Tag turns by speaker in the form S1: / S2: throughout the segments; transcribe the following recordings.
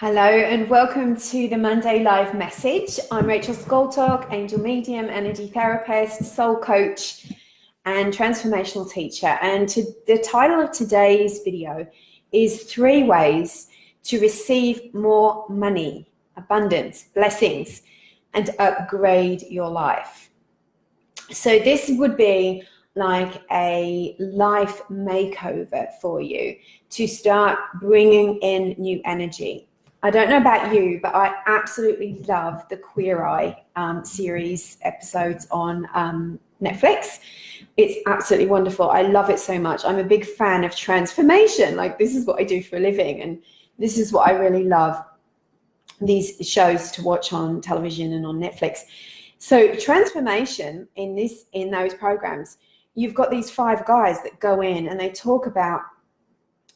S1: Hello and welcome to the Monday Live Message. I'm Rachel Scoltock, angel medium, energy therapist, soul coach, and transformational teacher. And the title of today's video is 3 ways to receive more money, abundance, blessings, and upgrade your life. So this would be like a life makeover for you to start bringing in new energy. I don't know about you, but I absolutely love the Queer Eye series episodes on Netflix. It's absolutely wonderful. I love it so much. I'm a big fan of transformation. Like, this is what I do for a living, and this is what I really love, these shows to watch on television and on Netflix. So transformation in those programs, you've got these 5 guys that go in and they talk about,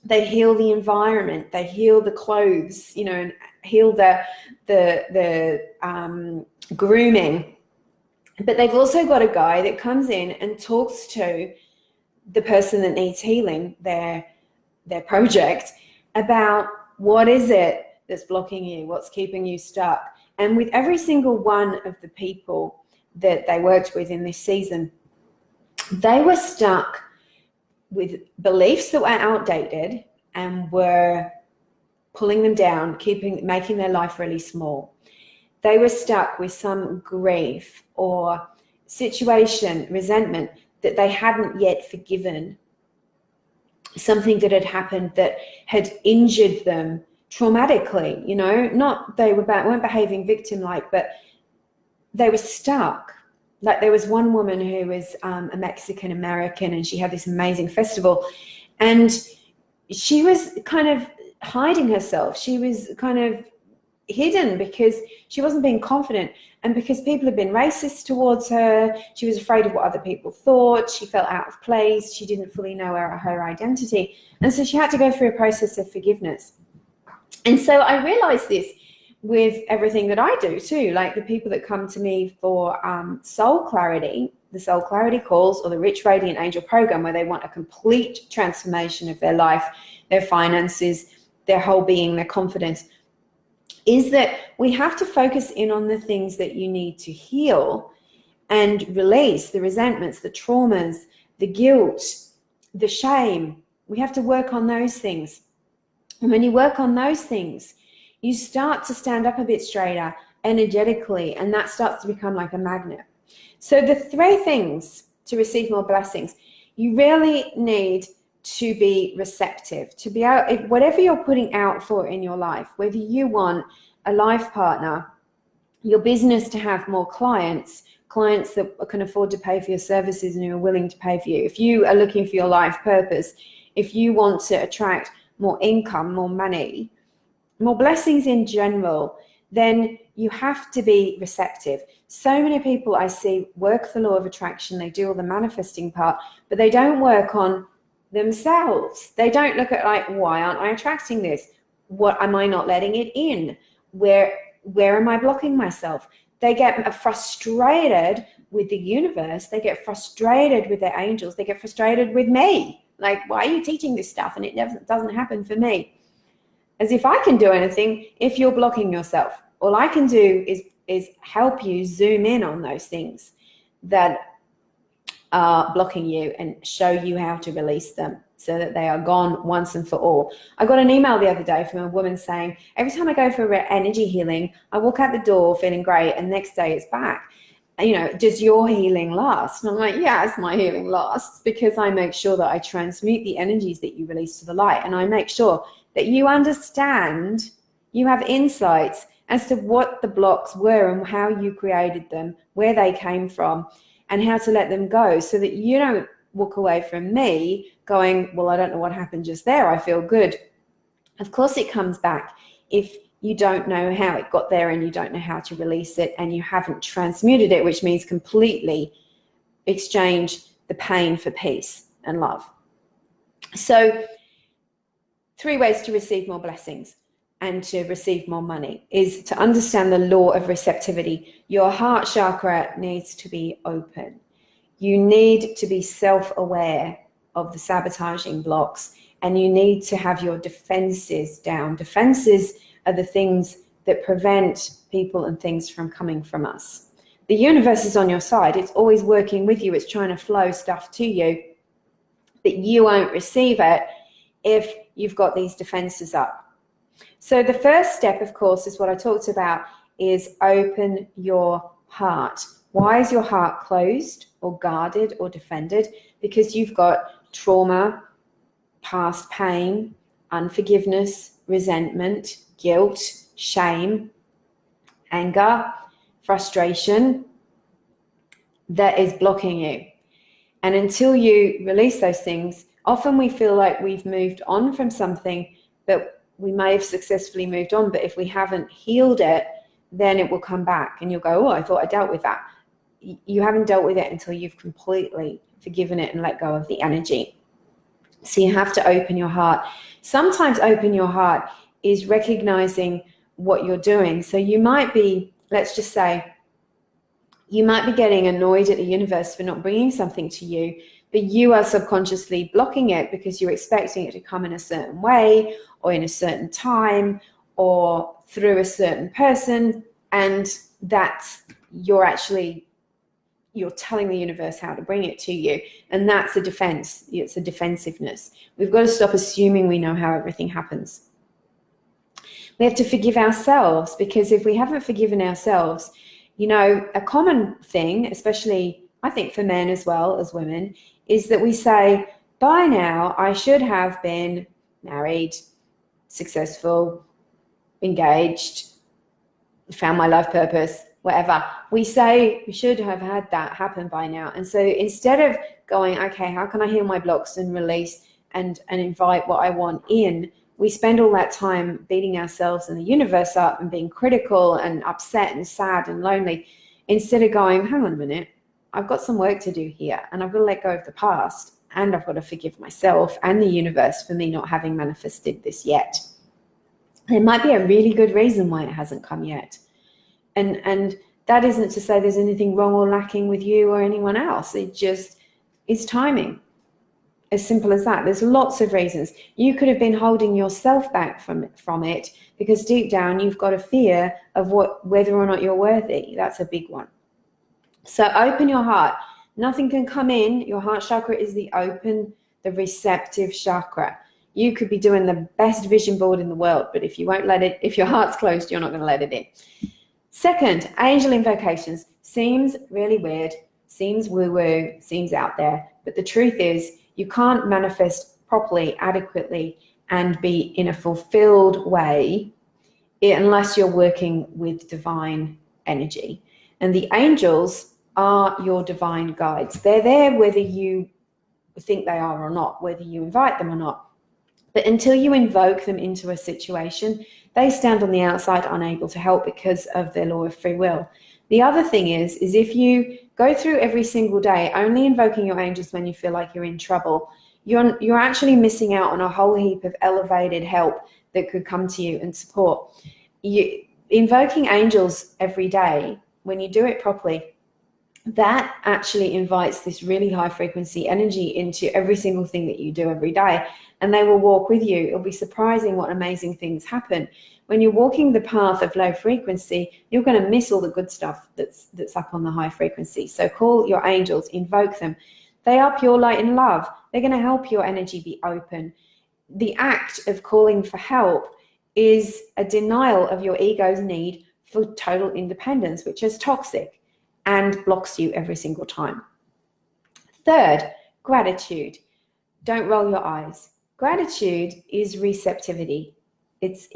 S1: they heal the environment, they heal the clothes, and heal the grooming. But they've also got a guy that comes in and talks to the person that needs healing, their project, about what is it that's blocking you, what's keeping you stuck. And with every single one of the people that they worked with in this season, they were stuck with beliefs that were outdated and were pulling them down, making their life really small. They were stuck with some grief or situation, resentment that they hadn't yet forgiven, something that had happened that had injured them traumatically, not they weren't behaving victim-like, but they were stuck. Like, there was one woman who was a Mexican American, and she had this amazing festival, and she was kind of hiding herself. She was kind of hidden because she wasn't being confident, and because people had been racist towards her. She was afraid of what other people thought. She felt out of place. She didn't fully know her identity, and so she had to go through a process of forgiveness. And so I realized this with everything that I do too, like the people that come to me for soul clarity, the soul clarity calls, or the Rich Radiant Angel program, where they want a complete transformation of their life, their finances, their whole being, their confidence, is that we have to focus in on the things that you need to heal and release, the resentments, the traumas, the guilt, the shame. We have to work on those things. And when you work on those things, you start to stand up a bit straighter energetically, and that starts to become like a magnet. So the 3 things to receive more blessings: you really need to be receptive, to be out, whatever you're putting out for in your life, whether you want a life partner, your business to have more clients that can afford to pay for your services and who are willing to pay for you, if you are looking for your life purpose, if you want to attract more income, more money, more blessings in general, then you have to be receptive. So many people I see work the law of attraction, they do all the manifesting part, but they don't work on themselves. They don't look at, like, why aren't I attracting this? What am I not letting it in? Where am I blocking myself? They get frustrated with the universe. They get frustrated with their angels. They get frustrated with me. Like, why are you teaching this stuff and it doesn't happen for me? As if I can do anything if you're blocking yourself. All I can do is help you zoom in on those things that are blocking you and show you how to release them so that they are gone once and for all. I got an email the other day from a woman saying, every time I go for energy healing, I walk out the door feeling great, and next day it's back. Does your healing last? And I'm like, yes, my healing lasts, because I make sure that I transmute the energies that you release to the light, and I make sure that you understand, you have insights as to what the blocks were and how you created them, where they came from, and how to let them go, so that you don't walk away from me going, well, I don't know what happened just there, I feel good. Of course it comes back if you don't know how it got there and you don't know how to release it, and you haven't transmuted it, which means completely exchange the pain for peace and love. So 3 ways to receive more blessings and to receive more money is to understand the law of receptivity. Your heart chakra needs to be open. You need to be self-aware of the sabotaging blocks, and you need to have your defenses down. Defenses are the things that prevent people and things from coming from us. The universe is on your side. It's always working with you. It's trying to flow stuff to you, but you won't receive it if you've got these defenses up. So the first step, of course, is what I talked about, is open your heart. Why is your heart closed or guarded or defended? Because you've got trauma, past pain, unforgiveness, resentment, guilt, shame, anger, frustration that is blocking you. And until you release those things, often we feel like we've moved on from something, but we may have successfully moved on, but if we haven't healed it, then it will come back and you'll go, oh, I thought I dealt with that. You haven't dealt with it until you've completely forgiven it and let go of the energy. So you have to open your heart. Sometimes open your heart is recognizing what you're doing. So you might be, let's just say, you might be getting annoyed at the universe for not bringing something to you, but you are subconsciously blocking it because you're expecting it to come in a certain way or in a certain time or through a certain person. And that's, you're telling the universe how to bring it to you. And that's a defense. It's a defensiveness. We've got to stop assuming we know how everything happens. We have to forgive ourselves, because if we haven't forgiven ourselves, you know, a common thing, especially I think for men as well as women, is that we say, by now I should have been married, successful, engaged, found my life purpose, whatever. We say we should have had that happen by now. And so instead of going, okay, how can I heal my blocks and release and invite what I want in, we spend all that time beating ourselves and the universe up and being critical and upset and sad and lonely, instead of going, hang on a minute, I've got some work to do here, and I've got to let go of the past, and I've got to forgive myself and the universe for me not having manifested this yet. There might be a really good reason why it hasn't come yet. And that isn't to say there's anything wrong or lacking with you or anyone else. It just is timing. As simple as that. There's lots of reasons. You could have been holding yourself back from it because deep down you've got a fear of whether or not you're worthy. That's a big one. So open your heart. Nothing can come in. Your heart chakra is the receptive chakra. You could be doing the best vision board in the world, but if your heart's closed, you're not going to let it in. Second, angel invocations. Seems really weird, seems woo-woo, seems out there, but the truth is you can't manifest properly, adequately, and be in a fulfilled way unless you're working with divine energy. And the angels are your divine guides. They're there whether you think they are or not, whether you invite them or not. But until you invoke them into a situation, they stand on the outside unable to help because of their law of free will. The other thing is if you go through every single day only invoking your angels when you feel like you're in trouble, you're actually missing out on a whole heap of elevated help that could come to you and support. Invoking angels every day, when you do it properly, that actually invites this really high frequency energy into every single thing that you do every day, and they will walk with you. It'll be surprising what amazing things happen. When you're walking the path of low frequency, you're going to miss all the good stuff that's up on the high frequency. So call your angels, invoke them. They are pure light and love. They're going to help your energy be open. The act of calling for help is a denial of your ego's need for total independence, which is toxic and blocks you every single time. Third, gratitude. Don't roll your eyes. Gratitude is receptivity. That's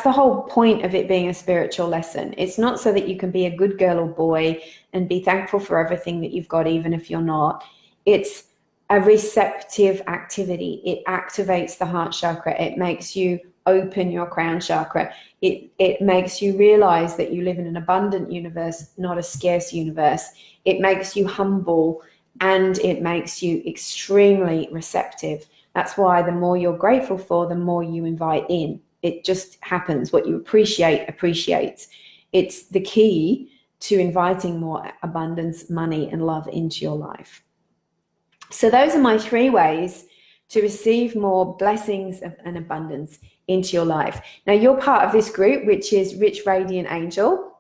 S1: the whole point of it being a spiritual lesson. It's not so that you can be a good girl or boy and be thankful for everything that you've got, even if you're not. It's a receptive activity. It activates the heart chakra. It makes you open your crown chakra. It makes you realize that you live in an abundant universe, not a scarce universe. It makes you humble, and it makes you extremely receptive. That's why the more you're grateful for, the more you invite in. It just happens. What you appreciate appreciates. It's the key to inviting more abundance, money, and love into your life. So those are my 3 ways to receive more blessings and abundance into your life. Now, you're part of this group, which is Rich Radiant Angel,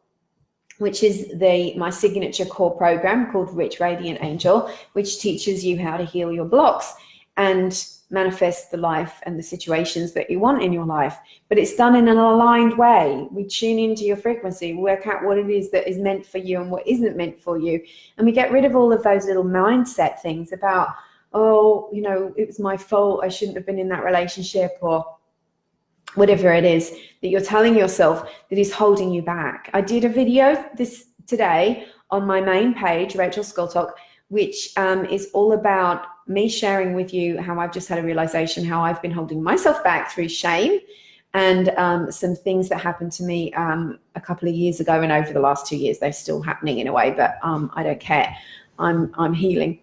S1: which is my signature core program called Rich Radiant Angel, which teaches you how to heal your blocks and manifest the life and the situations that you want in your life. But it's done in an aligned way. We tune into your frequency, work out what it is that is meant for you and what isn't meant for you. And we get rid of all of those little mindset things about, oh, you know, it was my fault, I shouldn't have been in that relationship, or whatever it is that you're telling yourself that is holding you back. I did a video today on my main page, Rachel Scoltock, which is all about me sharing with you how I've just had a realization how I've been holding myself back through shame and some things that happened to me a couple of years ago, and over the last 2 years they're still happening in a way, but I don't care. I'm healing.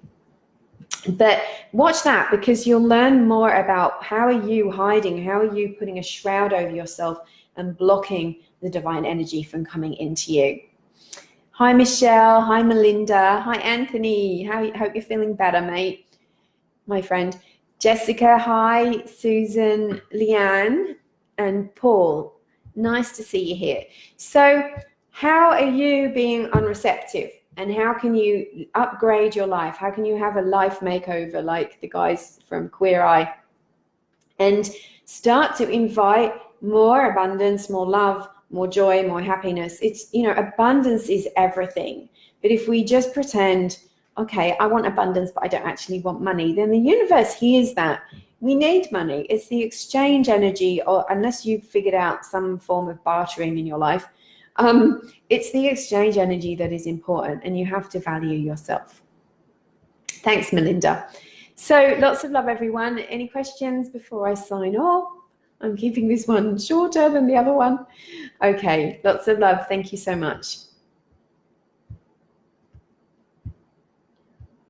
S1: But watch that, because you'll learn more about how are you hiding, how are you putting a shroud over yourself and blocking the divine energy from coming into you. Hi, Michelle. Hi, Melinda. Hi, Anthony. Hope you're feeling better, mate. My friend. Jessica. Hi, Susan, Leanne, and Paul. Nice to see you here. So how are you being unreceptive? And how can you upgrade your life? How can you have a life makeover like the guys from Queer Eye? And start to invite more abundance, more love, more joy, more happiness. It's, you know, abundance is everything. But if we just pretend, okay, I want abundance, but I don't actually want money, then the universe hears that. We need money. It's the exchange energy, or unless you've figured out some form of bartering in your life, it's the exchange energy that is important, and you have to value yourself. Thanks, Melinda. So lots of love, everyone. Any questions before I sign off? I'm keeping this one shorter than the other one. Okay, lots of love. Thank you so much.